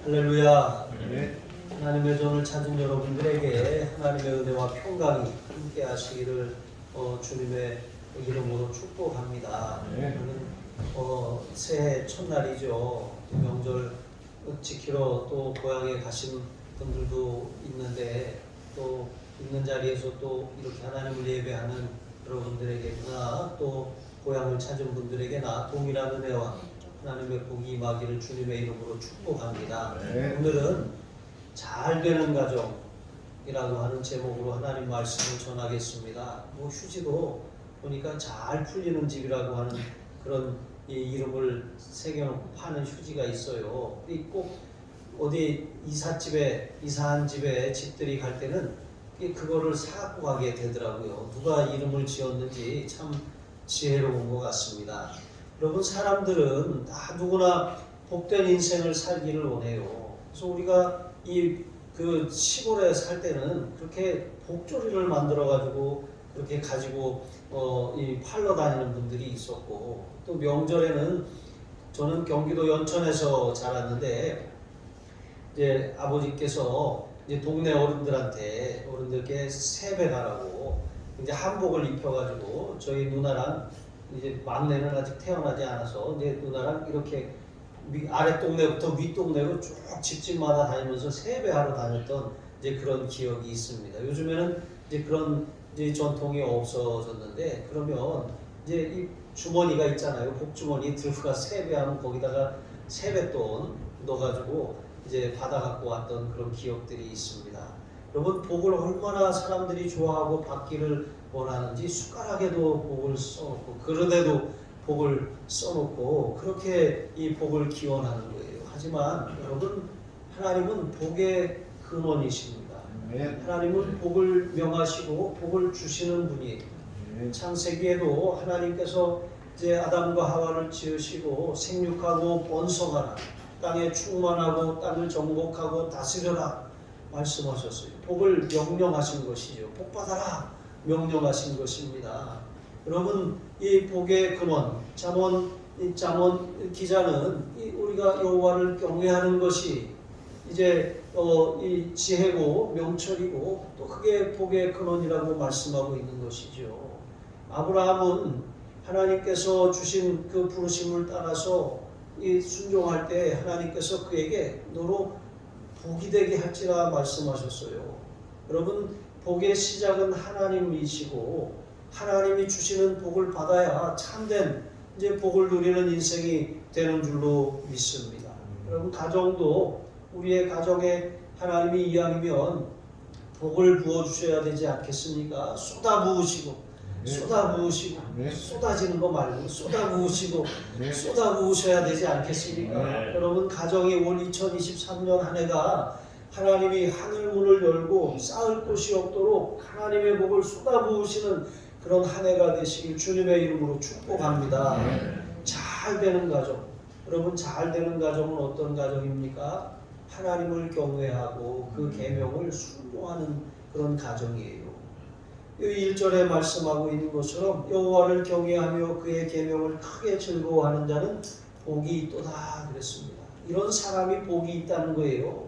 할렐루야. 네. 하나님의 전을 찾은 여러분들에게 하나님의 은혜와 평강이 함께 하시기를 주님의 이름으로 축복합니다. 네. 오늘은 새해 첫날이죠. 명절 지키러 또 고향에 가신 분들도 있는데 또 있는 자리에서 또 이렇게 하나님을 예배하는 여러분들에게나 또 고향을 찾은 분들에게나 동일한 은혜와 하나님의 복이 임하기를 주님의 이름으로 축복합니다. 네. 오늘은 잘 되는 가정이라고 하는 제목으로 하나님 말씀을 전하겠습니다. 뭐 휴지도 보니까 잘 풀리는 집이라고 하는 그런 이름을 새겨놓고 파는 휴지가 있어요. 꼭 어디 이사한 집에 집들이 갈 때는 그거를 사갖고 가게 되더라고요. 누가 이름을 지었는지 참 지혜로운 것 같습니다. 여러분, 사람들은 다 누구나 복된 인생을 살기를 원해요. 그래서 우리가 그 시골에 살 때는 그렇게 복조리를 만들어 가지고 그렇게 가지고 팔러 다니는 분들이 있었고, 또 명절에는 저는 경기도 연천에서 자랐는데 이제 아버지께서 이제 동네 어른들께 세배가라고 이제 한복을 입혀가지고 저희 누나랑 이제 막내는 아직 태어나지 않아서 이제 누나랑 이렇게 아래 동네부터 윗 동네로 쭉 집집마다 다니면서 세배하러 다녔던 이제 그런 기억이 있습니다. 요즘에는 이제 그런 이제 전통이 없어졌는데, 그러면 이제 이 주머니가 있잖아요. 복주머니 들고 가 세배하면 거기다가 세뱃돈 넣어가지고 이제 받아갖고 왔던 그런 기억들이 있습니다. 여러분, 복을 얼마나 사람들이 좋아하고 받기를 원하는지 숟가락에도 복을 써놓고 그릇에도 복을 써놓고 그렇게 이 복을 기원하는 거예요. 하지만 여러분, 하나님은 복의 근원이십니다. 하나님은 복을 명하시고 복을 주시는 분이에요. 창세기에도 하나님께서 이제 아담과 하와를 지으시고 생육하고 번성하라, 땅에 충만하고 땅을 정복하고 다스려라 말씀하셨어요. 복을 명령하신 것이죠. 복 받아라 명령하신 것입니다. 여러분, 이 복의 근원, 잠언 기자는 우리가 여호와를 경외하는 것이 이제 이 지혜고 명철이고 또 그게 복의 근원이라고 말씀하고 있는 것이죠. 아브라함은 하나님께서 주신 그 부르심을 따라서 순종할 때 하나님께서 그에게 너로 복이 되게 할지라 말씀하셨어요. 여러분, 복의 시작은 하나님이시고 하나님이 주시는 복을 받아야 참된 이제 복을 누리는 인생이 되는 줄로 믿습니다. 여러분, 가정도 우리의 가정에 하나님이 이왕이면 복을 부어 주셔야 되지 않겠습니까? 쏟아부으시고 쏟아지는 거 말고 쏟아부으시고 쏟아부으셔야 되지 않겠습니까? 여러분, 가정이 올 2023년 한 해가 하나님이 하늘 문을 열고 쌓을 곳이 없도록 하나님의 복을 쏟아부으시는 그런 한 해가 되시길 주님의 이름으로 축복합니다. 잘 되는 가정, 여러분, 잘 되는 가정은 어떤 가정입니까? 하나님을 경외하고 그 계명을 순종하는 그런 가정이에요. 1절에 말씀하고 있는 것처럼 여호와를 경외하며 그의 계명을 크게 즐거워하는 자는 복이 있도다 그랬습니다. 이런 사람이 복이 있다는 거예요.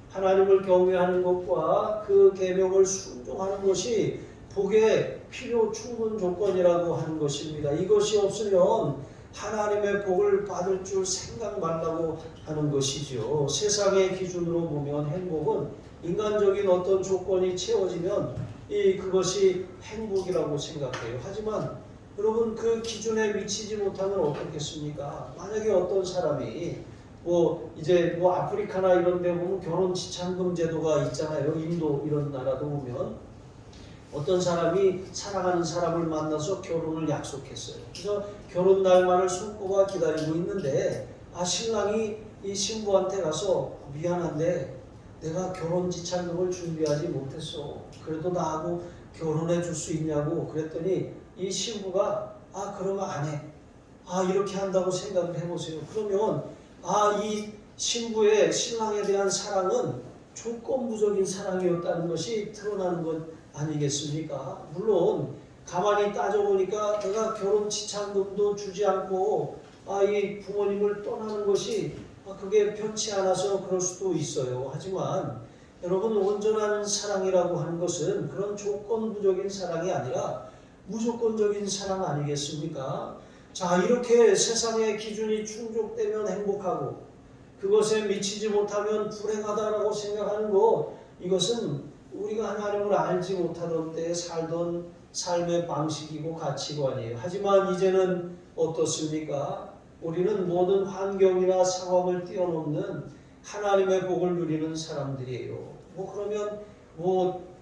하나님을 경외하는 것과 그 계명을 순종하는 것이 복의 필요 충분 조건이라고 하는 것입니다. 이것이 없으면 하나님의 복을 받을 줄 생각 말라고 하는 것이죠. 세상의 기준으로 보면 행복은 인간적인 어떤 조건이 채워지면 그것이 행복이라고 생각해요. 하지만 여러분, 그 기준에 미치지 못하면 어떻겠습니까? 만약에 어떤 사람이 이제 아프리카나 이런 데 보면 결혼 지참금 제도가 있잖아요. 인도 이런 나라도 보면 어떤 사람이 사랑하는 사람을 만나서 결혼을 약속했어요. 그래서 결혼 날만을 손꼽아 기다리고 있는데 신랑이 이 신부한테 가서 미안한데 내가 결혼 지참금을 준비하지 못했어. 그래도 나하고 결혼해 줄 수 있냐고 그랬더니 이 신부가 그러면 안 해. 이렇게 한다고 생각을 해보세요. 그러면 이 신부의 신랑에 대한 사랑은 조건부적인 사랑이었다는 것이 드러나는 것 아니겠습니까? 물론 가만히 따져보니까 내가 결혼 지참금도 주지 않고 이 부모님을 떠나는 것이 그게 편치 않아서 그럴 수도 있어요. 하지만 여러분, 온전한 사랑이라고 하는 것은 그런 조건부적인 사랑이 아니라 무조건적인 사랑 아니겠습니까? 자, 이렇게 세상의 기준이 충족되면 행복하고 그것에 미치지 못하면 불행하다라고 생각하는 것, 이것은 우리가 하나님을 알지 못하던 때에 살던 삶의 방식이고 가치관이에요. 하지만 이제는 어떻습니까? 우리는 모든 환경이나 상황을 뛰어넘는 하나님의 복을 누리는 사람들이에요. 그러면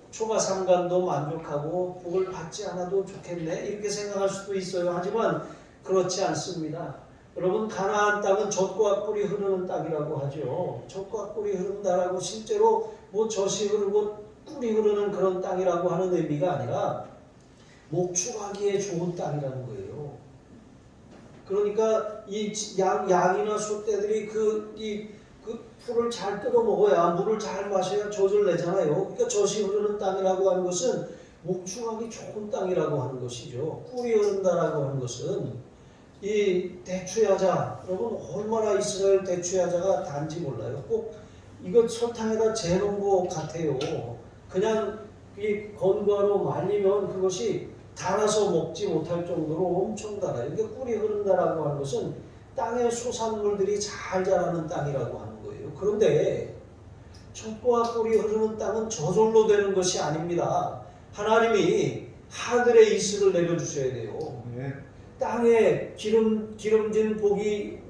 초가삼간도 만족하고 복을 받지 않아도 좋겠네 이렇게 생각할 수도 있어요. 하지만 그렇지 않습니다. 여러분, 가나안 땅은 젖과 꿀이 흐르는 땅이라고 하죠. 젖과 꿀이 흐른다라고 실제로 젖이 흐르고 꿀이 흐르는 그런 땅이라고 하는 의미가 아니라 목축하기에 좋은 땅이라는 거예요. 그러니까 이 양이나 소떼들이 그 풀을 잘 뜯어 먹어야, 물을 잘 마셔야 젖을 내잖아요. 그러니까 젖이 흐르는 땅이라고 하는 것은 목축하기 좋은 땅이라고 하는 것이죠. 꿀이 흐른다라고 하는 것은 이 대추야자, 여러분 얼마나 이스라엘 대추야자가 단지 몰라요. 꼭 이거 설탕에다 재놓은 것 같아요. 그냥 이 건과로 말리면 그것이 달아서 먹지 못할 정도로 엄청 달아요. 이게 꿀이 흐른다라고 하는 것은 땅의 소산물들이 잘 자라는 땅이라고 하는 거예요. 그런데 젖과 꿀이 흐르는 땅은 저절로 되는 것이 아닙니다. 하나님이 하늘에 이슬을 내려주셔야 돼요. 땅에 기름진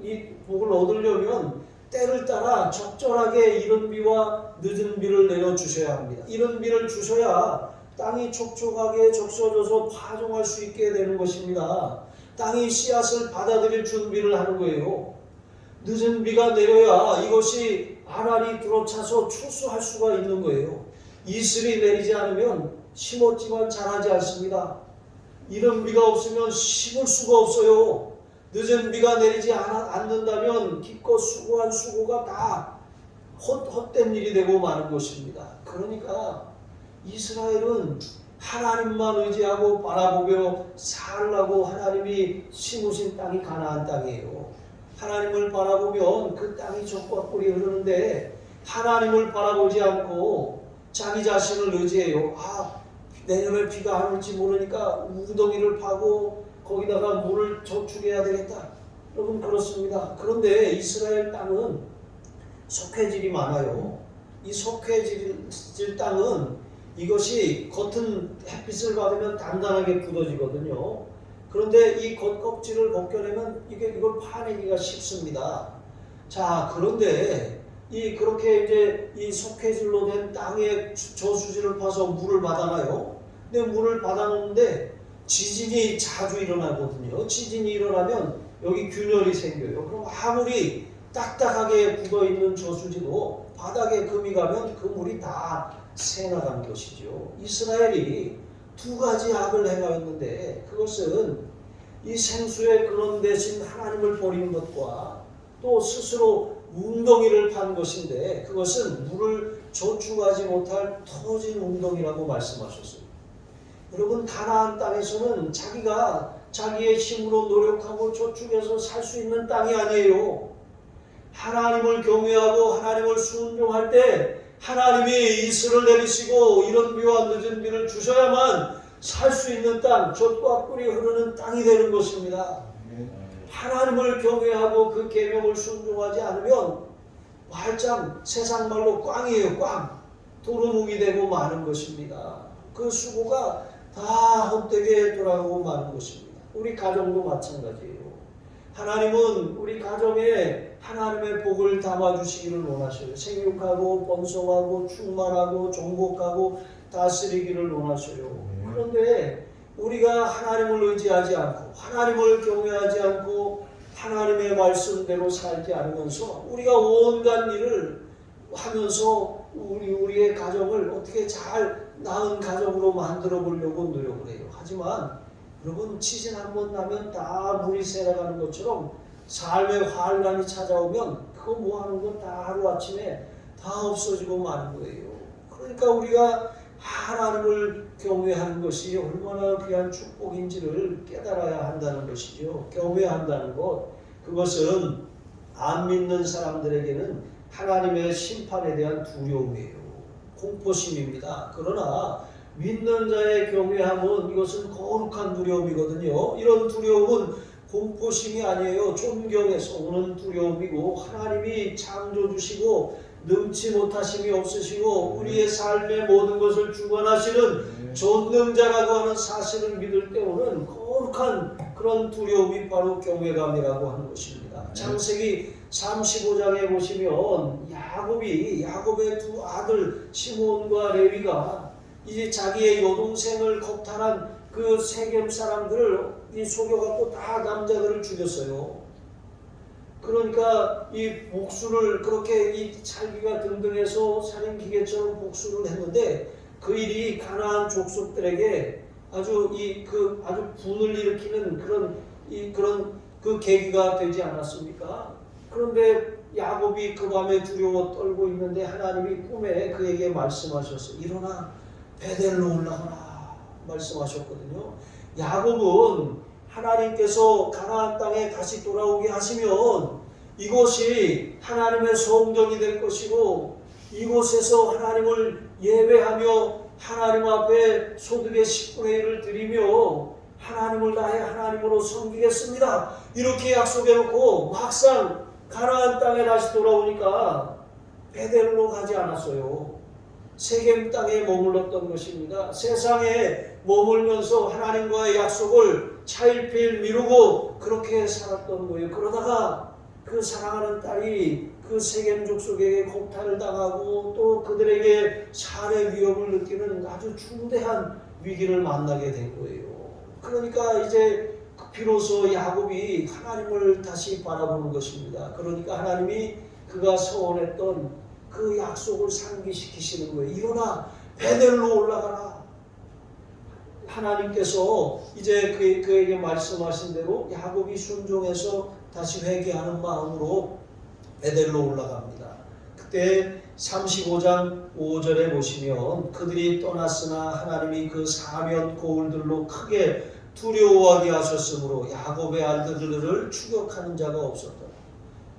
이 복을 얻으려면 때를 따라 적절하게 이른 비와 늦은 비를 내려주셔야 합니다. 이른 비를 주셔야 땅이 촉촉하게 적셔져서 파종할 수 있게 되는 것입니다. 땅이 씨앗을 받아들일 준비를 하는 거예요. 늦은 비가 내려야 이것이 알알이 들어차서 추수할 수가 있는 거예요. 이슬이 내리지 않으면 심었지만 자라지 않습니다. 이른 비가 없으면 심을 수가 없어요. 늦은 비가 내리지 않는다면 기껏 수고한 수고가 다 헛된 일이 되고 마는 것입니다. 그러니까 이스라엘은 하나님만 의지하고 바라보며 살라고 하나님이 심으신 땅이 가나안 땅이에요. 하나님을 바라보면 그 땅이 젖과 꿀이 흐르는데 하나님을 바라보지 않고 자기 자신을 의지해요. 내년에 비가 안 올지 모르니까 우덩이를 파고 거기다가 물을 저축해야 되겠다. 여러분, 그렇습니다. 그런데 이스라엘 땅은 석회질이 많아요. 이 석회질 땅은 이것이 겉은 햇빛을 받으면 단단하게 굳어지거든요. 그런데 이 겉껍질을 벗겨내면 이걸 파내기가 쉽습니다. 자, 그런데 그렇게 이제 이 석회질로 된 땅에 저수지를 파서 물을 받아놔요. 근데 물을 받아놓는데 지진이 자주 일어나거든요. 지진이 일어나면 여기 균열이 생겨요. 그럼 아무리 딱딱하게 굳어있는 저수지도 바닥에 금이 가면 그 물이 다 새나가는 것이죠. 이스라엘이 두 가지 악을 행하였는데 그것은 이 생수의 근원 대신 하나님을 버린 것과 또 스스로 웅덩이를 판 것인데 그것은 물을 저축하지 못할 터진 웅덩이라고 말씀하셨어요. 여러분, 가나안 땅에서는 자기가 자기의 힘으로 노력하고 저축해서 살 수 있는 땅이 아니에요. 하나님을 경외하고 하나님을 순종할 때 하나님이 이슬을 내리시고 이른 비와 늦은 비를 주셔야만 살 수 있는 땅, 젖과 꿀이 흐르는 땅이 되는 것입니다. 하나님을 경외하고 그 계명을 순종하지 않으면 말짱 세상 말로 꽝이에요. 꽝. 도루묵이 되고 마는 것입니다. 그 수고가 다 헛되게 돌아가고 마는 것입니다. 우리 가정도 마찬가지예요. 하나님은 우리 가정에 하나님의 복을 담아주시기를 원하셔요. 생육하고 번성하고 충만하고 정복하고 다스리기를 원하셔요. 그런데 우리가 하나님을 의지하지 않고 하나님을 경외하지 않고 하나님의 말씀대로 살지 않으면서 우리가 온갖 일을 하면서 우리의 가정을 어떻게 잘 나은 가정으로 만들어 보려고 노력을 해요. 하지만 여러분, 지진 한번 나면 다 물이 새나가는 것처럼 삶의 환란이 찾아오면 그거 뭐 하는 건 다 하루아침에 다 없어지고 마는 거예요. 그러니까 우리가 하나님을 경외하는 것이 얼마나 귀한 축복인지를 깨달아야 한다는 것이죠. 경외한다는 것, 그것은 안 믿는 사람들에게는 하나님의 심판에 대한 두려움이에요. 공포심입니다. 그러나 믿는 자의 경외함은 이것은 거룩한 두려움이거든요. 이런 두려움은 공포심이 아니에요. 존경에서 오는 두려움이고, 하나님이 창조주시고 능치 못하심이 없으시고 우리의 삶의 모든 것을 주관하시는 전능자라고 하는 사실을 믿을 때 오는 거룩한 그런 두려움이 바로 경외감이라고 하는 것입니다. 창세기 35장에 보시면 야곱의 두 아들 시몬과 레위가 이제 자기의 여동생을 겁탈한 그 세겜 사람들을 속여갖고 다 남자들을 죽였어요. 그러니까 이 복수를 그렇게 이 살기가 등등해서 살인 기계처럼 복수를 했는데 그 일이 가나안 족속들에게 아주 분을 일으키는 그런 그 계기가 되지 않았습니까? 그런데 야곱이 그 밤에 두려워 떨고 있는데 하나님이 꿈에 그에게 말씀하셨어요. 일어나 베델로 올라가라 말씀하셨거든요. 야곱은 하나님께서 가나안 땅에 다시 돌아오게 하시면 이곳이 하나님의 성전이 될 것이고 이곳에서 하나님을 예배하며 하나님 앞에 소득의 10분의 1을 드리며 하나님을 나의 하나님으로 섬기겠습니다. 이렇게 약속해놓고 막상 가나안 땅에 다시 돌아오니까 베델로 가지 않았어요. 세겜 땅에 머물렀던 것입니다. 세상에 머물면서 하나님과의 약속을 차일피일 미루고 그렇게 살았던 거예요. 그러다가 그 사랑하는 딸이 그 세겜 족속에게 겁탈을 당하고 또 그들에게 살해 위협을 느끼는 아주 중대한 위기를 만나게 된 거예요. 그러니까 이제 비로소 야곱이 하나님을 다시 바라보는 것입니다. 그러니까 하나님이 그가 서원했던 그 약속을 상기시키시는 거예요. 일어나 베델로 올라가라. 하나님께서 이제 그에게 말씀하신 대로 야곱이 순종해서 다시 회개하는 마음으로 베델로 올라갑니다. 그때 35장 5절에 보시면 그들이 떠났으나 하나님이 그 사면 고울들로 크게 두려워하게 하셨으므로 야곱의 아들들을 추격하는 자가 없었다.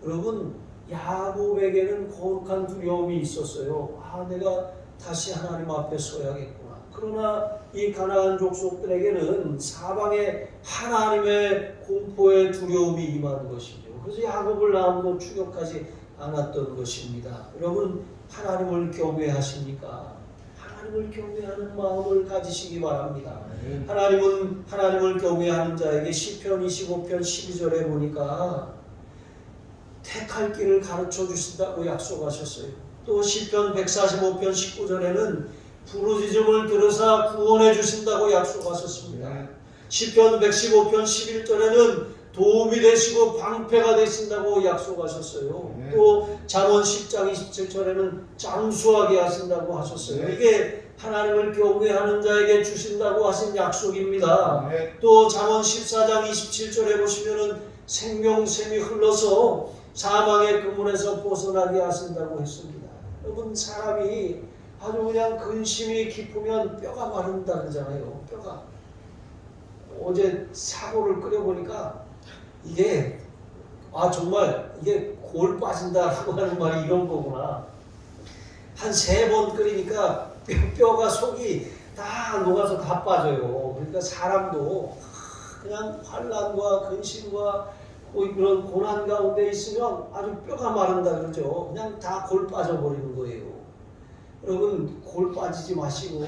여러분, 야곱에게는 거룩한 두려움이 있었어요. 내가 다시 하나님 앞에 서야겠구나. 그러나 이 가나안 족속들에게는 사방에 하나님의 공포의 두려움이 임하는 것이죠. 그래서 야곱을 아무도 추격하지 않았던 것입니다. 여러분, 하나님을 경외하십니까? 하나님을 경외하는 마음을 가지시기 바랍니다. 하나님을 경외하는 자에게 시편 25편 12절에 보니까 택할 길을 가르쳐 주신다고 약속하셨어요. 또 시편 145편 19절에는 부르짖음을 들으사 구원해 주신다고 약속하셨습니다. 시편 115편 11절에는 도움이 되시고 방패가 되신다고 약속하셨어요. 또 잠언 10장 27절에는 장수하게 하신다고 하셨어요. 이게 하나님을 경외하는 자에게 주신다고 하신 약속입니다. 또 잠언 14장 27절에 보시면은 생명샘이 흘러서 사망의 그물에서 벗어나게 하신다고 했습니다. 여러분, 사람이 아주 그냥 근심이 깊으면 뼈가 마른다 그러잖아요. 뼈가. 어제 사고를 끓여보니까 이게 정말 이게 골 빠진다라고 하는 말이 이런 거구나. 한 3번 끓이니까 뼈가 속이 다 녹아서 다 빠져요. 그러니까 사람도 그냥 환난과 근심과 그런 고난 가운데 있으면 아주 뼈가 마른다 그러죠. 그냥 다 골 빠져버리는 거예요. 여러분, 골 빠지지 마시고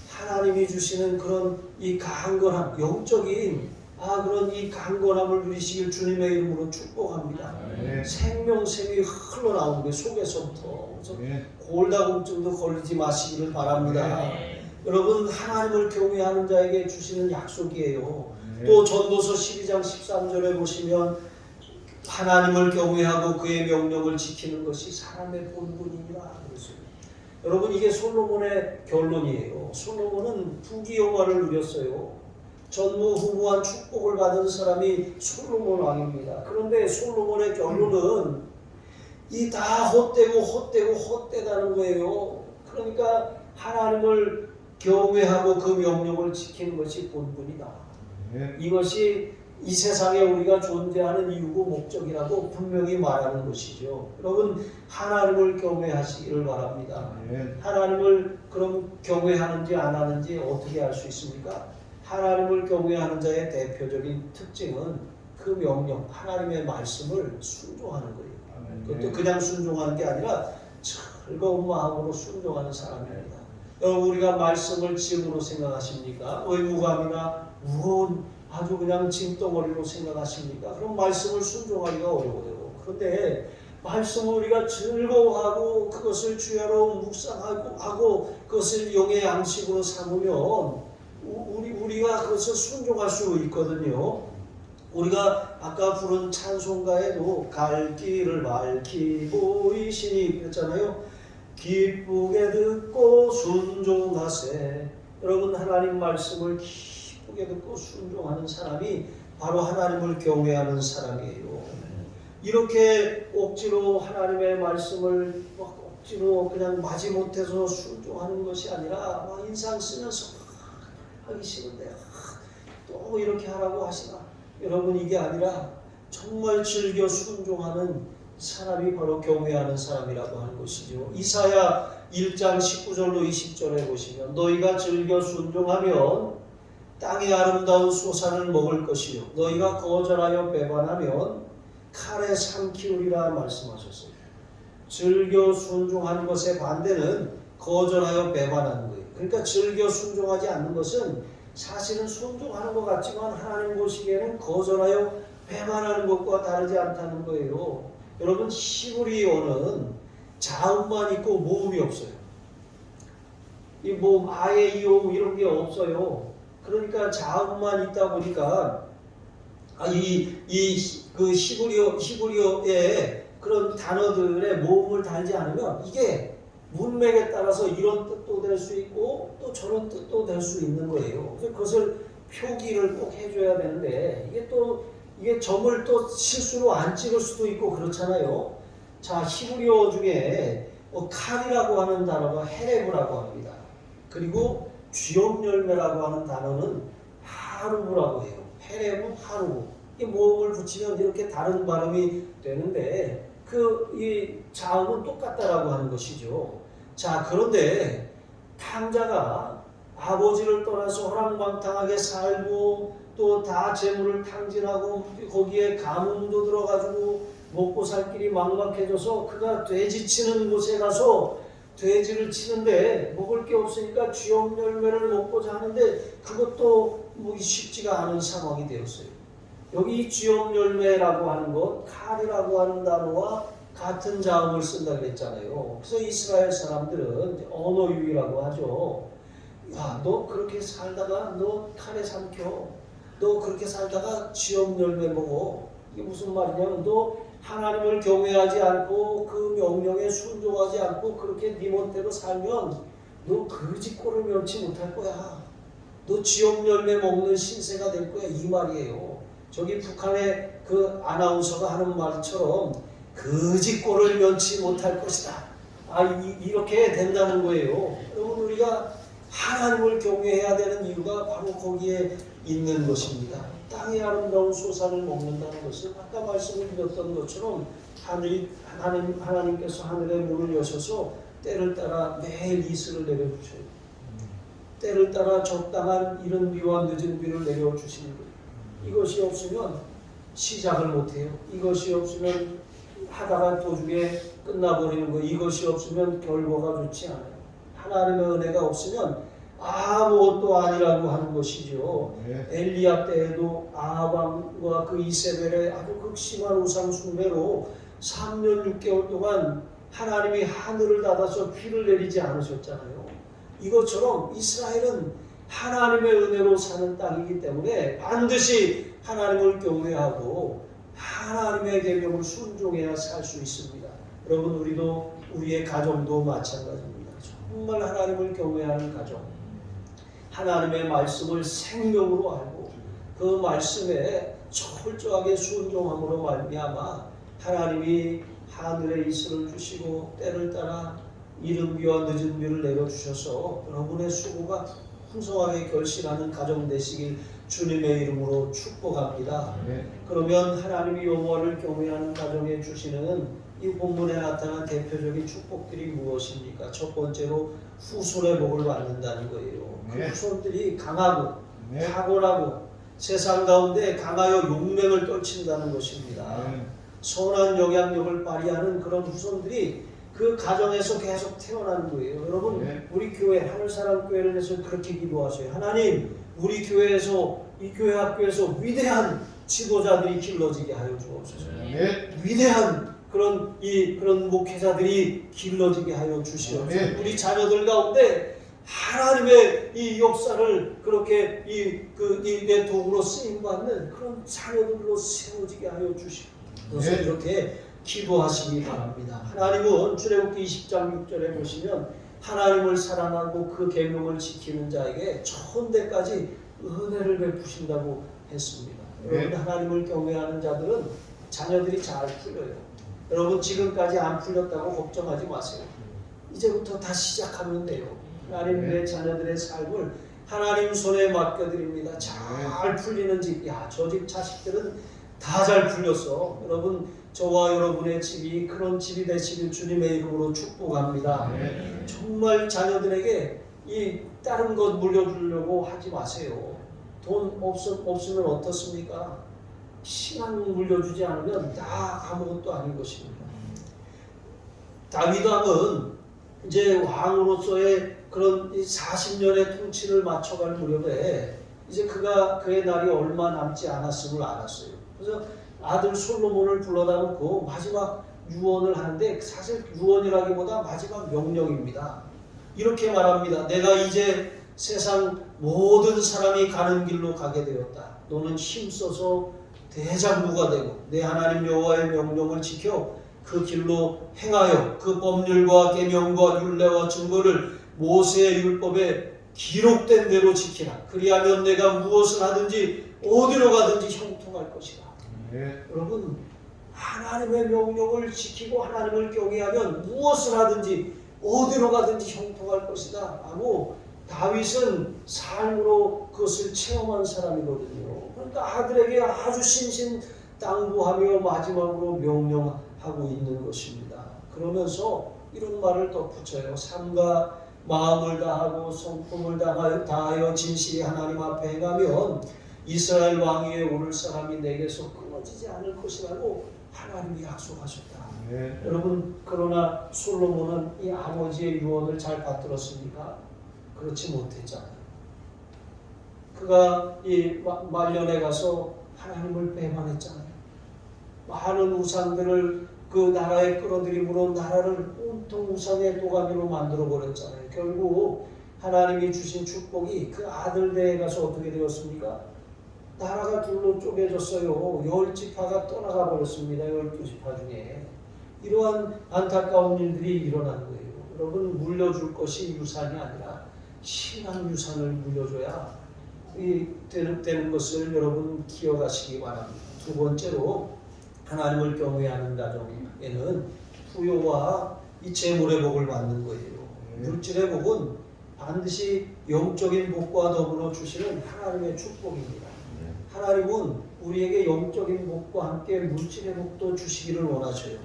하나님이 주시는 그런 이 강건함, 영적인 그런 이 강건함을 누리시길 주님의 이름으로 축복합니다. 생명샘이 흘러나오는 거예요. 속에서부터. 골다공증도 걸리지 마시기를 바랍니다. 여러분, 하나님을 경외하는 자에게 주시는 약속이에요. 또 전도서 12장 13절에 보시면 하나님을 경외하고 그의 명령을 지키는 것이 사람의 본분이니라 그랬어요. 여러분, 이게 솔로몬의 결론이에요. 솔로몬은 부귀영화를 누렸어요. 전무후무한 축복을 받은 사람이 솔로몬 왕입니다. 그런데 솔로몬의 결론은 이 다 헛되다는 거예요. 그러니까 하나님을 경외하고 그 명령을 지키는 것이 본분이다. 이것이 이 세상에 우리가 존재하는 이유고 목적이라고 분명히 말하는 것이죠. 여러분 하나님을 경외하시기를 바랍니다. 하나님을 그럼 경외하는지 안 하는지 어떻게 알 수 있습니까? 하나님을 경외하는 자의 대표적인 특징은 그 명령, 하나님의 말씀을 순종하는 거예요. 그것도 그냥 순종하는 게 아니라 즐거운 마음으로 순종하는 사람입니다. 여러분 우리가 말씀을 짐으로 생각하십니까? 의무감이나 무거운 아주 그냥 짐덩어리로 생각하십니까? 그럼 말씀을 순종하기가 어려워요. 그런데 말씀을 우리가 즐거워하고 그것을 주야로 묵상하고 그것을 영의 양식으로 삼으면 우리가 그것을 순종할 수 있거든요. 우리가 아까 부른 찬송가에도 갈 길을 밝히 보이시니 그랬잖아요. 기쁘게 듣고 순종하세. 여러분 하나님 말씀을 기쁘게 듣고 순종하는 사람이 바로 하나님을 경외하는 사람이에요. 이렇게 억지로 하나님의 말씀을 억지로 그냥 마지못해서 순종하는 것이 아니라 인상 쓰면서 하기 싫은데 또 이렇게 하라고 하시나. 여러분 이게 아니라 정말 즐겨 순종하는 사람이 바로 경외하는 사람이라고 하는 것이죠. 이사야 1장 19절로 20절에 보시면 너희가 즐겨 순종하면 땅의 아름다운 소산을 먹을 것이요 너희가 거절하여 배반하면 칼에 삼키우리라 말씀하셨어요. 즐겨 순종하는 것의 반대는 거절하여 배반하는 거예요. 그러니까 즐겨 순종하지 않는 것은 사실은 순종하는 것 같지만 하나님 보시기에는 거절하여 배반하는 것과 다르지 않다는 거예요. 여러분 히브리어는 자음만 있고 모음이 없어요. 이 모음 아예 이오 이런 게 없어요. 그러니까 자음만 있다 보니까 그 히브리어의 그런 단어들의 모음을 달지 않으면 이게 문맥에 따라서 이런 뜻도 될 수 있고 또 저런 뜻도 될 수 있는 거예요. 그래서 그것을 표기를 꼭 해줘야 되는데 이게 점을 또 실수로 안 찍을 수도 있고 그렇잖아요. 자 히브리어 중에 칼이라고 하는 단어가 헤레브라고 합니다. 그리고 쥐엄열매라고 하는 단어는 하루브라고 해요. 헤레브 하루브. 이 모음을 붙이면 이렇게 다른 발음이 되는데 이 자음은 똑같다라고 하는 것이죠. 자 그런데 탕자가 아버지를 떠나서 호랑방탕하게 살고 또 다 재물을 탕진하고 거기에 가뭄도 들어가지고 먹고 살 길이 막막해져서 그가 돼지 치는 곳에 가서 돼지를 치는데 먹을 게 없으니까 쥐엄 열매를 먹고자 하는데 그것도 쉽지가 않은 상황이 되었어요. 여기 쥐엄 열매라고 하는 것, 칼이라고 하는 단어와 같은 자음을 쓴다 그랬잖아요. 그래서 이스라엘 사람들은 언어유희라고 하죠. 야, 너 그렇게 살다가 너 칼에 삼켜. 너 그렇게 살다가 쥐엄 열매 먹어. 이게 무슨 말이냐면 너 하나님을 경외하지 않고 그 명령에 순종하지 않고 그렇게 네 멋대로 살면 너 거지꼴을 면치 못할 거야. 너 쥐엄 열매 먹는 신세가 될 거야. 이 말이에요. 저기 북한의 그 아나운서가 하는 말처럼 거지꼴을 면치 못할 것이다. 이렇게 된다는 거예요. 여러분 우리가 하나님을 경외해야 되는 이유가 바로 거기에 있는 것입니다. 땅의 아름다운 소산을 먹는다는 것은 아까 말씀을 드렸던 것처럼 하나님께서 하늘의 문을 여셔서 때를 따라 매일 이슬을 내려주셔요. 때를 따라 적당한 이른 비와 늦은 비를 내려주시는 거예요. 이것이 없으면 시작을 못해요. 이것이 없으면 하다가 도중에 끝나버리는 거예요. 이것이 없으면 결과가 좋지 않아요. 하나님의 은혜가 없으면 아무것도 아니라고 하는 것이죠. 엘리야 때에도 아합과 그 이세벨의 아주 극심한 우상 숭배로 3년 6개월 동안 하나님이 하늘을 닫아서 비를 내리지 않으셨잖아요. 이것처럼 이스라엘은 하나님의 은혜로 사는 땅이기 때문에 반드시 하나님을 경외하고 하나님의 계명을 순종해야 살 수 있습니다. 여러분 우리도 우리의 가정도 마찬가지입니다. 정말 하나님을 경외하는 가정, 하나님의 말씀을 생명으로 알고 그 말씀에 철저하게 순종함으로 말미암아 하나님이 하늘에 이슬을 주시고 때를 따라 이른 비와 늦은 비를 내려주셔서 여러분의 수고가 풍성하게 결실하는 가정 되시길 주님의 이름으로 축복합니다. 그러면 하나님이 여호와를 경외하는 가정에 주시는 이 본문에 나타난 대표적인 축복들이 무엇입니까? 첫 번째로 후손의 복을 받는다는 거예요. 그 후손들이 강하고 탁월하고 세상 가운데 강하여 용맹을 떨친다는 것입니다. 선한 영향력을 발휘하는 그런 후손들이 그 가정에서 계속 태어나는 거예요. 여러분 우리 교회 하늘사랑교회를 해서 그렇게 기도하세요. 하나님 우리 교회에서 이 교회 학교에서 위대한 지도자들이 길러지게 하여 주옵소서. 위대한 그런 목회자들이 길러지게 하여 주시옵소서. 우리 자녀들 가운데 하나님의 이 역사를 그렇게 내 도구로 쓰임 받는 그런 자녀들로 세워지게 하여 주시옵소서. 이렇게 기도하시기 바랍니다. 하나님은 출애굽기 20장 6절에 보시면 하나님을 사랑하고 그 계명을 지키는 자에게 천대까지 은혜를 베푸신다고 했습니다. 여러분 하나님을 경외하는 자들은 자녀들이 잘 풀려요. 여러분 지금까지 안 풀렸다고 걱정하지 마세요. 이제부터 다시 시작하면 돼요. 하나님 내 자녀들의 삶을 하나님 손에 맡겨드립니다. 잘 풀리는 집, 저 집 자식들은 다 잘 풀렸어. 여러분 저와 여러분의 집이 그런 집이 되시길 주님의 이름으로 축복합니다. 정말 자녀들에게 이 다른 것 물려주려고 하지 마세요. 돈 없으면 어떻습니까? 신앙 물려주지 않으면 다 아무것도 아닌 것입니다. 다윗 왕은 이제 왕으로서의 그런 40년의 통치를 맞춰갈 무렵에 이제 그의 날이 얼마 남지 않았음을 알았어요. 그래서 아들 솔로몬을 불러다 놓고 마지막 유언을 하는데 사실 유언이라기보다 마지막 명령입니다. 이렇게 말합니다. 내가 이제 세상 모든 사람이 가는 길로 가게 되었다. 너는 힘써서 대장부가 되고 내 하나님 여호와의 명령을 지켜 그 길로 행하여 그 법률과 계명과 율례와 증거를 모세의 율법에 기록된 대로 지키라. 그리하면 내가 무엇을 하든지 어디로 가든지 형통할 것이다. 여러분 하나님의 명령을 지키고 하나님을 경외하면 무엇을 하든지 어디로 가든지 형통할 것이다 라고 다윗은 삶으로 그것을 체험한 사람이거든요. 그러니까 아들에게 아주 신신당부하며 마지막으로 명령하고 있는 것입니다. 그러면서 이런 말을 덧붙여요. 삶과 마음을 다하고 성품을 다하여 진실히 하나님 앞에 행하면 이스라엘 왕 위에 오를 사람이 내게서 끊어지지 않을 것이라고 하나님이 약속하셨다. 여러분 그러나 솔로몬은 이 아버지의 유언을 잘 받들었습니까? 그렇지 못했잖아요. 그가 이 말년에 가서 하나님을 배반했잖아요. 많은 우상들을 그 나라에 끌어들임으로 나라를 온통 우상의 도가니로 만들어 버렸잖아요. 결국 하나님이 주신 축복이 그 아들 대에 가서 어떻게 되었습니까? 나라가 둘로 쪼개졌어요. 10지파가 떠나가 버렸습니다. 12지파 중에. 이러한 안타까운 일들이 일어난 거예요. 여러분 물려줄 것이 유산이 아니라 신앙 유산을 물려줘야 되는 것을 여러분 기억하시기 바랍니다. 두 번째로 하나님을 경외하는 가정에는 부요와 이 재물의 복을 받는 거예요. 물질의 복은 반드시 영적인 복과 더불어 주시는 하나님의 축복입니다. 하나님은 우리에게 영적인 복과 함께 물질의 복도 주시기를 원하셔요.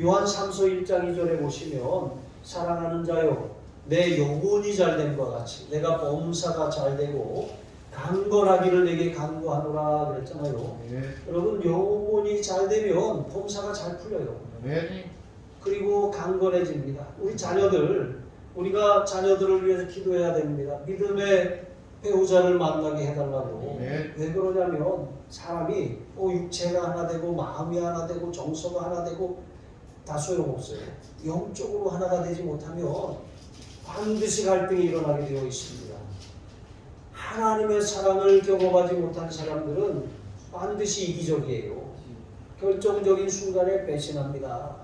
요한 3서 1장 2절에 보시면 사랑하는 자여 내 영혼이 잘됨과 같이 내가 범사가 잘되고 강건하기를 내게 간구하노라 그랬잖아요. 여러분 영혼이 잘되면 범사가 잘 풀려요. 그리고 강건해집니다. 우리가 자녀들을 위해서 기도해야 됩니다. 믿음의 배우자를 만나게 해달라고. 왜 그러냐면 사람이 육체가 하나 되고 마음이 하나 되고 정서가 하나 되고 다 소용없어요. 영적으로 하나가 되지 못하면 반드시 갈등이 일어나게 되어 있습니다. 하나님의 사랑을 경험하지 못한 사람들은 반드시 이기적이에요. 결정적인 순간에 배신합니다.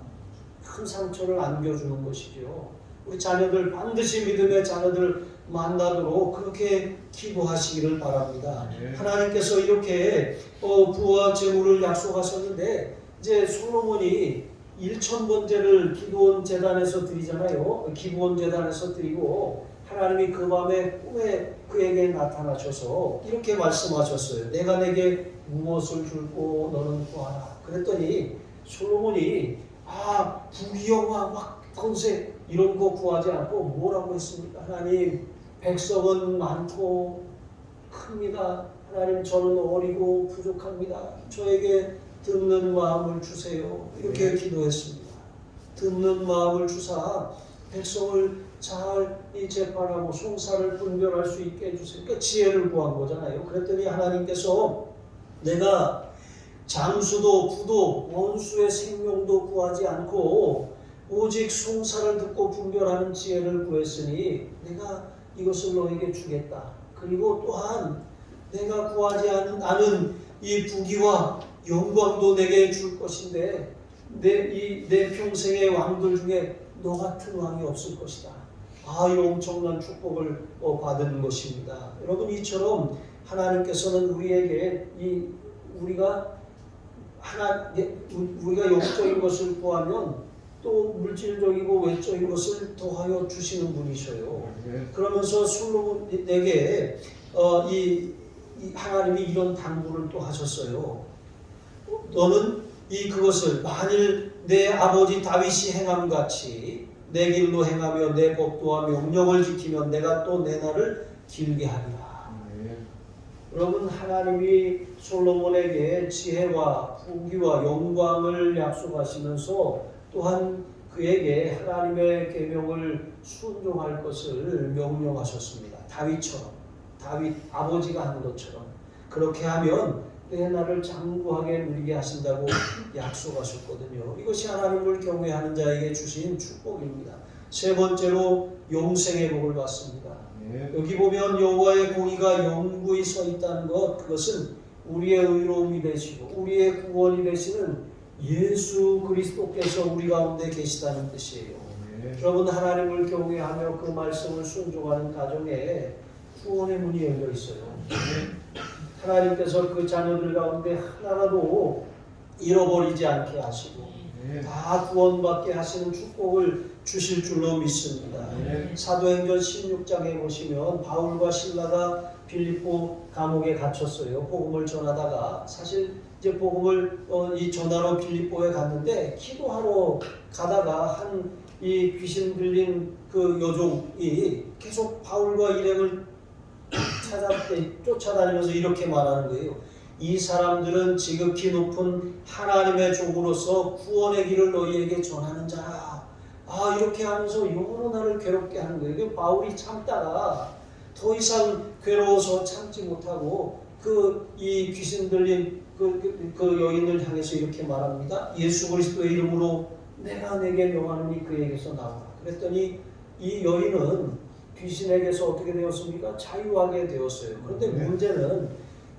큰 상처를 안겨주는 것이죠. 우리 자녀들 반드시 믿음의 자녀들 만나도록 그렇게 기도하시기를 바랍니다. 하나님께서 이렇게 부와 재물을 약속하셨는데 이제 솔로몬이 1000번제를 기브온 제단에서 드리잖아요. 기브온 제단에서 드리고 하나님이 그 밤에 꿈에 그에게 나타나셔서 이렇게 말씀하셨어요. 내가 내게 무엇을 줄고 너는 구하라. 그랬더니 솔로몬이 부귀영화 막 권세 이런 거 구하지 않고 뭐라고 했습니까? 하나님, 백성은 많고 큽니다. 하나님, 저는 어리고 부족합니다. 저에게 듣는 마음을 주세요. 이렇게 기도했습니다. 듣는 마음을 주사 백성을 잘 이 재판하고 송사를 분별할 수 있게 해주세요. 그러니까 지혜를 구한 거잖아요. 그랬더니 하나님께서 내가 장수도 부도 원수의 생명도 구하지 않고 오직 송사를 듣고 분별하는 지혜를 구했으니 내가 이것을 너에게 주겠다. 그리고 또한 내가 구하지 않은 이 부귀와 영광도 내게 줄 것인데 내 평생의 왕들 중에 너 같은 왕이 없을 것이다. 이 엄청난 축복을 받은 것입니다. 여러분, 이처럼 하나님께서는 우리에게 우리가 영적인 것을 구하면 또 물질적이고 외적인 것을 더하여 주시는 분이셔요. 그러면서 솔로몬에게 하나님이 이런 당부를 또 하셨어요. 너는 그것을 만일 내 아버지 다윗이 행함같이 내 길로 행하며 내 법도와 명령을 지키면 내가 또 내 날을 길게 하리라. 여러분, 하나님이 솔로몬에게 지혜와 부귀와 영광을 약속하시면서 또한 그에게 하나님의 계명을 순종할 것을 명령하셨습니다. 다윗 아버지가 한 것처럼 그렇게 하면 내 날을 장구하게 누리게 하신다고 약속하셨거든요. 이것이 하나님을 경외하는 자에게 주신 축복입니다. 세 번째로永생의 복을 받습니다. 여기 보면 여호와의 공의가 영구히 서 있다는 것, 그것은 우리의 의로움이 되시고 우리의 구원이 되시는 예수 그리스도께서 우리 가운데 계시다는 뜻이에요. 여러분, 하나님을 경외하며 그 말씀을 순종하는 가정에 구원의 문이 열려 있어요. 하나님께서 그 자녀들 가운데 하나라도 잃어버리지 않게 하시고 다 구원받게 하시는 축복을 주실 줄로 믿습니다. 사도행전 16장에 보시면 바울과 실라가 빌립보 감옥에 갇혔어요. 복음을 전하다가 사실 이제 복음을 전하러 빌립보에 갔는데 기도하러 가다가 이 귀신 들린 그 여종이 계속 바울과 일행을 쫓아다니면서 이렇게 말하는 거예요. 이 사람들은 지극히 높은 하나님의 종으로서 구원의 길을 너희에게 전하는 자라. 이렇게 하면서 여러 나를 괴롭게 하는 거예요. 바울이 참다가 더 이상 괴로워서 참지 못하고 이 귀신 들린 그 여인을 향해서 이렇게 말합니다. 예수 그리스도의 이름으로 내가 내게 명하노니 그에게서 나오라. 그랬더니 이 여인은 귀신에게서 어떻게 되었습니까? 자유하게 되었어요. 그런데 문제는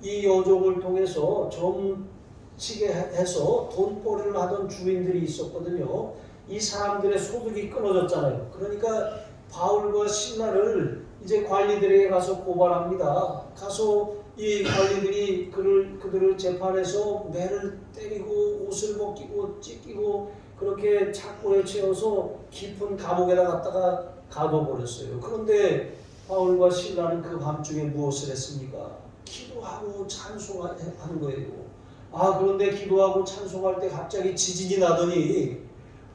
이 여종을 통해서 점치게 해서 돈벌이를 하던 주인들이 있었거든요. 이 사람들의 소득이 끊어졌잖아요. 그러니까 바울과 실라를 이제 관리들에게 가서 고발합니다. 가서 이 관리들이 그들을 재판해서 매를 때리고 옷을 벗기고 찢기고 그렇게 착고에 채워서 깊은 감옥에다 갖다가 가둬버렸어요. 그런데 바울과 실라는 그 밤중에 무엇을 했습니까? 기도하고 찬송하는 거예요. 그런데 기도하고 찬송할 때 갑자기 지진이 나더니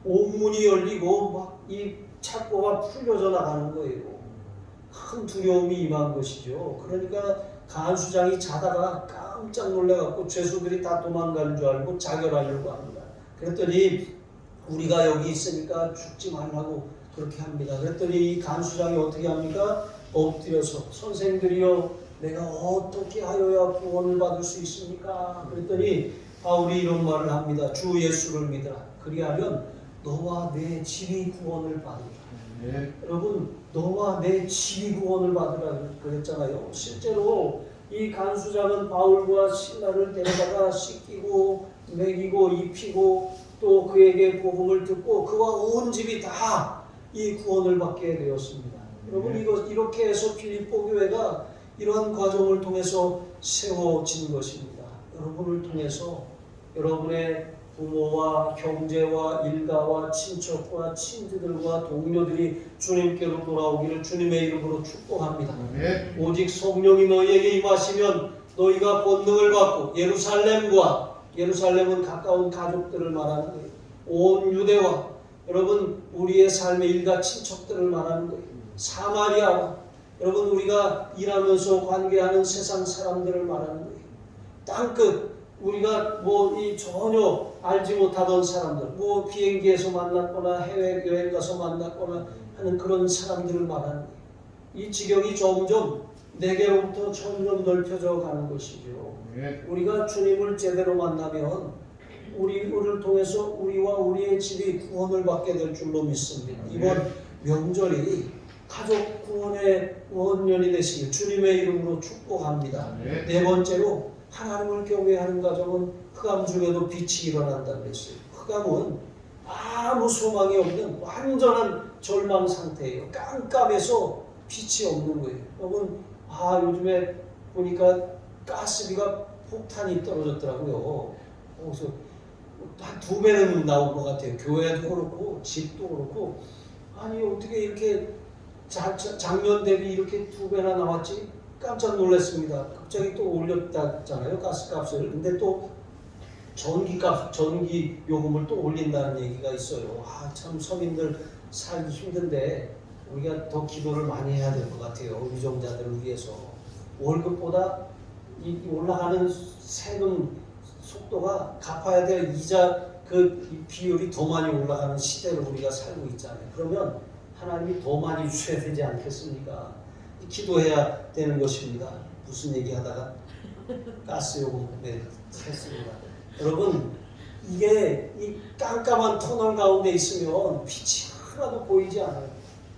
옥문이 열리고 막 이 착고가 풀려져 나가는 거예요. 큰 두려움이 임한 것이죠. 그러니까 간수장이 자다가 깜짝 놀라갖고 죄수들이 다 도망가는 줄 알고 자결하려고 합니다. 그랬더니 우리가 여기 있으니까 죽지 말라고 그렇게 합니다. 그랬더니 이 간수장이 어떻게 합니까? 엎드려서 선생들이여 내가 어떻게 하여야 구원을 받을 수 있습니까? 그랬더니 바울이 이런 말을 합니다. 주 예수를 믿으라. 그리하면 너와 내 집이 구원을 받으라. 여러분, 너와 내 집이 구원을 받으라 그랬잖아요. 실제로 이 간수장은 바울과 실라를 데려다가 씻기고 먹이고 입히고 또 그에게 복음을 듣고 그와 온 집이 다 이 구원을 받게 되었습니다. 여러분, 이렇게 해서 빌립보 교회가 이러한 과정을 통해서 세워진 것입니다. 여러분을 통해서, 여러분의 부모와 형제와 일가와 친척과 친지들과 동료들이 주님께로 돌아오기를 주님의 이름으로 축복합니다. 네. 오직 성령이 너희에게 임하시면 너희가 권능을 받고 예루살렘은 가까운 가족들을 말하는 거예요. 온 유대와 여러분 우리의 삶의 일가 친척들을 말하는 거예요. 사마리아와 여러분 우리가 일하면서 관계하는 세상 사람들을 말하는 거예요. 땅끝 우리가 이 전혀 알지 못하던 사람들, 비행기에서 만났거나 해외 여행 가서 만났거나 하는 그런 사람들을 말하는 거예요. 이 지경이 점점 내게로부터 점점 넓혀져 가는 것이죠. 네. 우리가 주님을 제대로 만나면 우리를 통해서 우리와 우리의 집이 구원을 받게 될 줄로 믿습니다. 이번 명절이 가족 구원의 원년이 되시길 주님의 이름으로 축복합니다. 네 번째로 하나님을 경외하는 가정은 흑암 중에도 빛이 일어난다고 했어요. 흑암은 아무 소망이 없는 완전한 절망 상태예요. 깜깜해서 빛이 없는 거예요. 여러분 요즘에 보니까 가스비가 폭탄이 떨어졌더라고요. 그래서 한 2배는 나온 것 같아요. 교회도 그렇고 집도 그렇고 아니 어떻게 이렇게 작년 대비 이렇게 2배나 나왔지? 깜짝 놀랐습니다. 갑자기 또 올렸다잖아요. 가스값을. 근데 또 전기 요금을 또 올린다는 얘기가 있어요. 참 서민들 살기 힘든데 우리가 더 기도를 많이 해야 될 것 같아요. 위정자들을 위해서. 월급보다 이 올라가는 세금 속도가 갚아야 될 이자 그 비율이 더 많이 올라가는 시대를 우리가 살고 있잖아요. 그러면 하나님이 더 많이 주셔야 되지 않겠습니까? 기도해야 되는 것입니다. 무슨 얘기하다가 가스 요금에 했습니다. 여러분 이게 이 깜깜한 터널 가운데 있으면 빛이 하나도 보이지 않아요.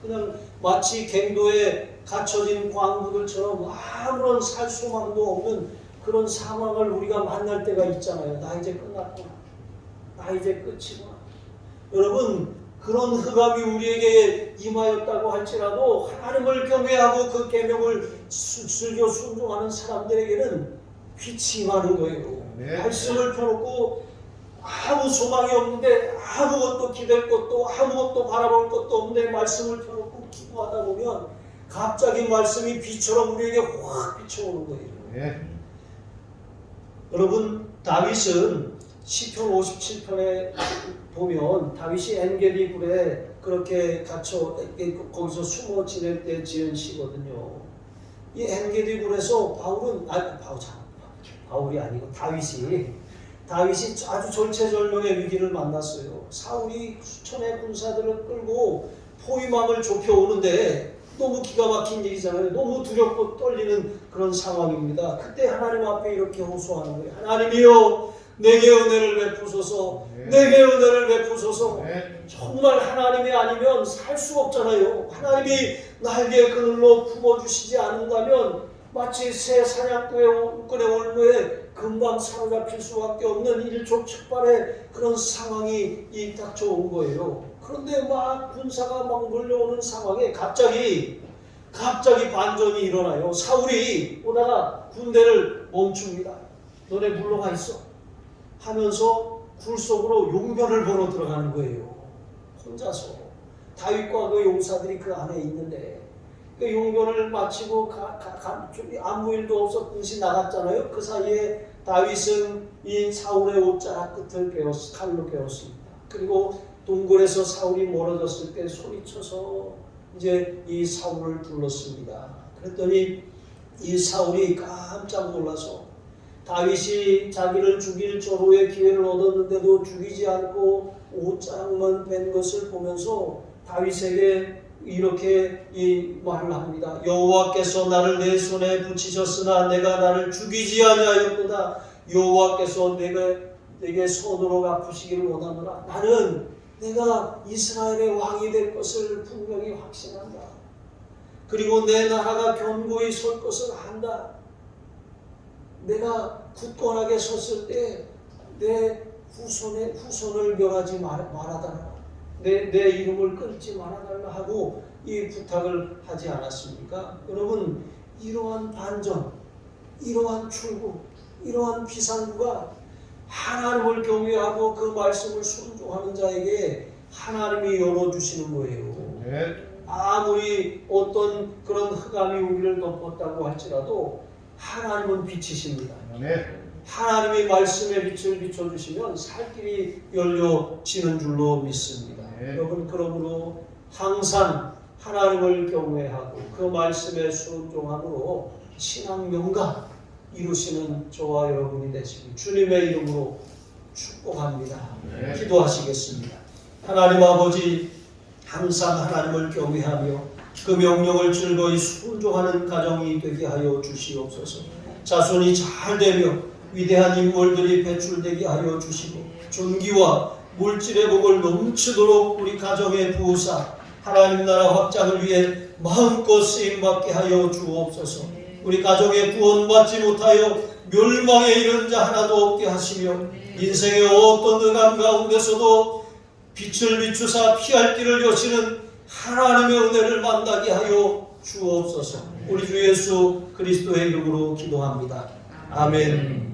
그냥 마치 갱도에 갇혀진 광부들처럼 아무런 살 소망도 없는 그런 상황을 우리가 만날 때가 있잖아요. 나 이제 끝났구나. 나 이제 끝이구나. 여러분 그런 흑암이 우리에게 임하였다고 할지라도 하나님을 경외하고 그 계명을 즐겨 순종하는 사람들에게는 빛이 임하는 거예요. 네. 말씀을 펴놓고 아무 소망이 없는데 아무것도 기댈 것도 아무것도 바라볼 것도 없는데 말씀을 펴놓고 기도하다 보면 갑자기 말씀이 비처럼 우리에게 확 비춰오는 거예요. 네. 여러분 다윗은 시편 57편에 보면 다윗이 엔게디 굴에 그렇게 갇혀 거기서 숨어 지낼 때 지은 시거든요. 이 엔게디 굴에서 바울이 아니고 다윗이 아주 절체절명의 위기를 만났어요. 사울이 수천의 군사들을 끌고 포위망을 좁혀오는데 너무 기가 막힌 일이잖아요. 너무 두렵고 떨리는 그런 상황입니다. 그때 하나님 앞에 이렇게 호소하는 거예요. 하나님이여 내게 은혜를 베푸소서. 내게 은혜를 베푸소서. 정말 하나님이 아니면 살 수 없잖아요. 하나님이 날개 그늘로 품어주시지 않는다면 마치 새 사냥꾼의 올무에 금방 사로잡힐 수밖에 없는 일촉즉발의 그런 상황이 닥쳐온 거예요. 그런데 막 군사가 막 몰려오는 상황에 갑자기 반전이 일어나요. 사울이 오다가 군대를 멈춥니다. 너네 물러가 있어 하면서 굴 속으로 용변을 보러 들어가는 거예요. 혼자서. 다윗과 그 용사들이 그 안에 있는데 그 용변을 마치고 아무 일도 없었듯이 나갔잖아요. 그 사이에 다윗은 이 사울의 옷자락 끝을 칼로 베었습니다. 그리고 동굴에서 사울이 멀어졌을 때 소리쳐서 이제 이 사울을 불렀습니다. 그랬더니 이 사울이 깜짝 놀라서 다윗이 자기를 죽일 절호의 기회를 얻었는데도 죽이지 않고 옷자락만 뺀 것을 보면서 다윗에게 이렇게 이 말을 합니다. 여호와께서 나를 내 손에 붙이셨으나 내가 나를 죽이지 아니하였도다. 여호와께서 내게 손으로 갚으시기를 원하노라. 나는 내가 이스라엘의 왕이 될 것을 분명히 확신한다. 그리고 내 나라가 견고히 설 것을 안다. 내가 굳건하게 섰을 때 내 후손을 멸하지 말아달라. 내 이름을 끊지 말아달라 하고 이 부탁을 하지 않았습니까? 여러분 이러한 반전, 이러한 출구, 이러한 비상구가 하나님을 경외하고 그 말씀을 순종하는 자에게 하나님이 열어주시는 거예요. 네. 아무리 어떤 그런 흑암이 우리를 덮었다고 할지라도 하나님은 빛이십니다. 네. 하나님의 말씀의 빛을 비춰주시면 살 길이 열려지는 줄로 믿습니다. 네. 여러분, 그러므로 항상 하나님을 경외하고 그 말씀에 순종함으로 신앙 명가 이루시는 저와 여러분이 되시길 주님의 이름으로 축복합니다. 네. 기도하시겠습니다. 하나님 아버지, 항상 하나님을 경외하며 그 명령을 즐거이 순종하는 가정이 되게 하여 주시옵소서. 자손이 잘 되며 위대한 인물들이 배출되게 하여 주시고 존귀와 물질의 복을 넘치도록 우리 가정의 부흥사 하나님 나라 확장을 위해 마음껏 쓰임받게 하여 주옵소서. 우리 가정의 구원받지 못하여 멸망에 이른 자 하나도 없게 하시며 인생의 어떤 흑암 가운데서도 빛을 비추사 피할 길을 여시는 하나님의 은혜를 만나게 하여 주옵소서. 우리 주 예수 그리스도의 이름으로 기도합니다. 아멘.